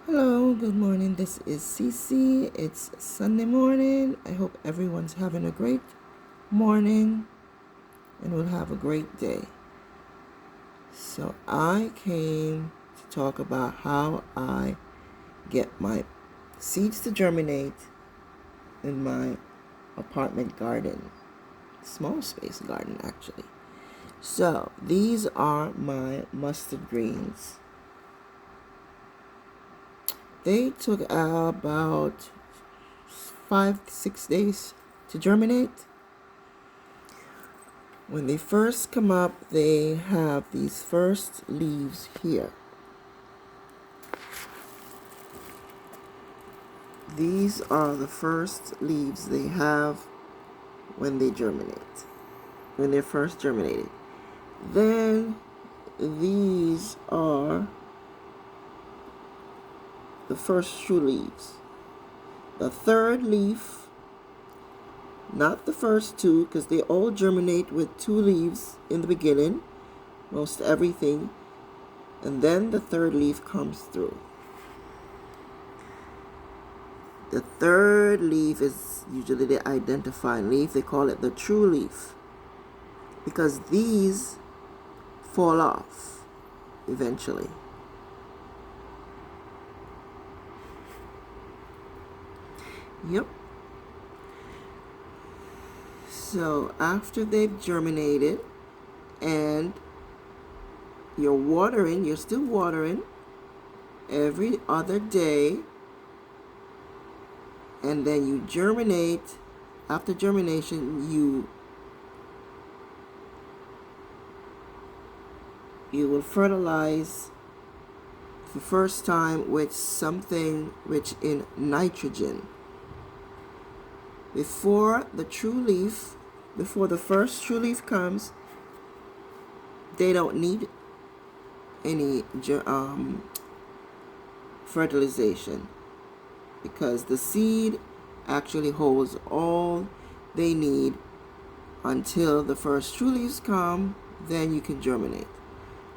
Hello, good morning. This is Cece. It's Sunday morning. I hope everyone's having a great morning and will have a great day. So, I came to talk about how I get my seeds to germinate in my apartment garden, small space garden actually. So, these are my mustard greens. They took about 5-6 days to germinate. When they first come up, they have these first leaves here. These are the first leaves they have when they germinate, when they're first germinated. Then these are the first true leaves. The third leaf, not the first two, because they all germinate with two leaves in the beginning, most everything, and then the third leaf comes through. The third leaf is usually the identifying leaf. They call it the true leaf because these fall off eventually. Yep. So after they've germinated and you're still watering every other day, and then you germinate. After germination, you will fertilize the first time with something rich in nitrogen. Before the first true leaf comes, they don't need any fertilization because the seed actually holds all they need until the first true leaves come. Then you can germinate.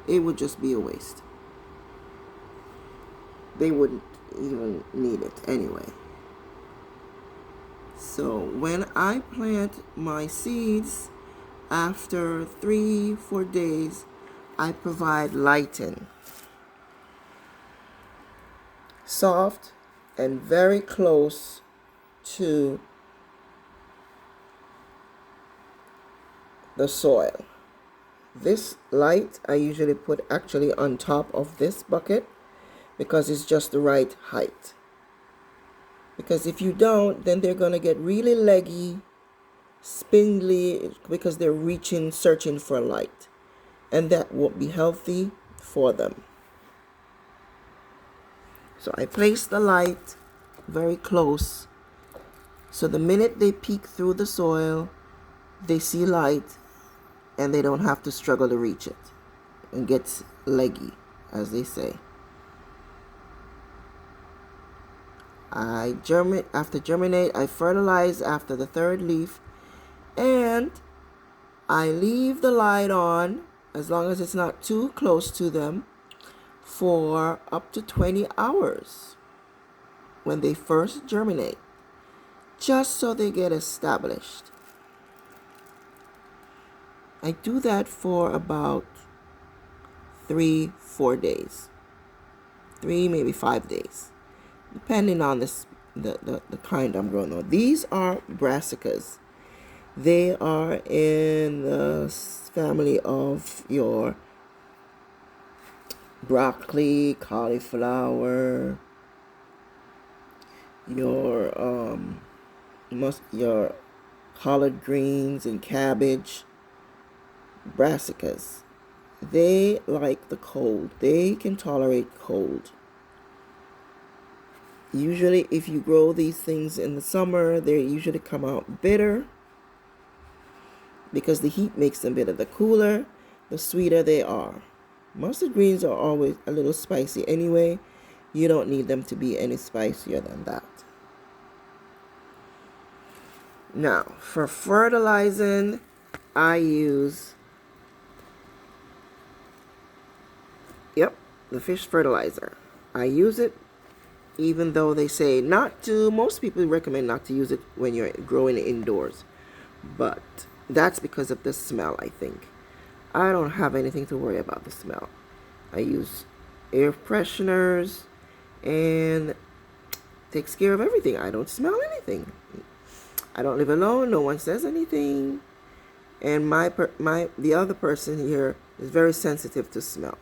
It would just be a waste. They wouldn't even need it anyway. So when I plant my seeds, after 3-4 days, I provide lighting. Soft and very close to the soil. This light I usually put actually on top of this bucket because it's just the right height. Because if you don't, then they're going to get really leggy, spindly, because they're searching for light. And that won't be healthy for them. So I place the light very close. So the minute they peek through the soil, they see light and they don't have to struggle to reach it and get leggy, as they say. After germinate, I fertilize after the third leaf, and I leave the light on, as long as it's not too close to them, for up to 20 hours when they first germinate, just so they get established. I do that for about 3-4 days, 3 maybe 5 days, depending on the kind I'm growing on. These are brassicas. They are in the family of your broccoli, cauliflower, your collard greens and cabbage. Brassicas. They like the cold. They can tolerate cold. Usually if you grow these things in the summer, they usually come out bitter because the heat makes them bitter. The cooler, the sweeter they are. Mustard greens are always a little spicy anyway. You don't need them to be any spicier than that. Now, for fertilizing, I use the fish fertilizer. I use it even though they say not to, most people recommend not to use it when you're growing indoors. But that's because of the smell, I think. I don't have anything to worry about the smell. I use air fresheners and takes care of everything. I don't smell anything. I don't live alone. No one says anything. And the other person here is very sensitive to smell.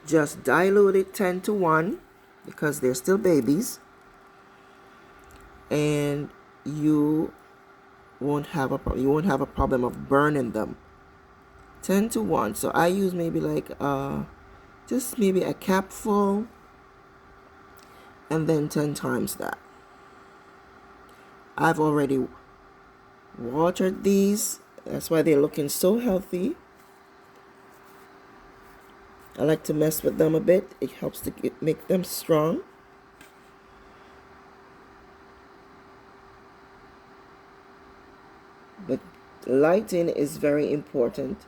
Just dilute it 10 to 1 because they're still babies, and you won't have a problem of burning them. 10 to 1. So I use maybe like just maybe a capful, and then 10 times that. I've already watered these. That's why they're looking so healthy. I like to mess with them a bit. It helps to make them strong. But lighting is very important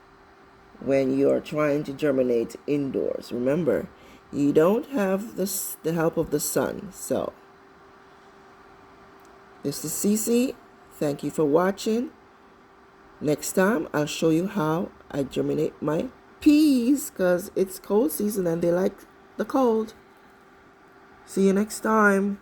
when you're trying to germinate indoors. Remember, you don't have the help of the sun. So, this is Cece. Thank you for watching. Next time, I'll show you how I germinate my peas, because it's cold season and they like the cold. See you next time.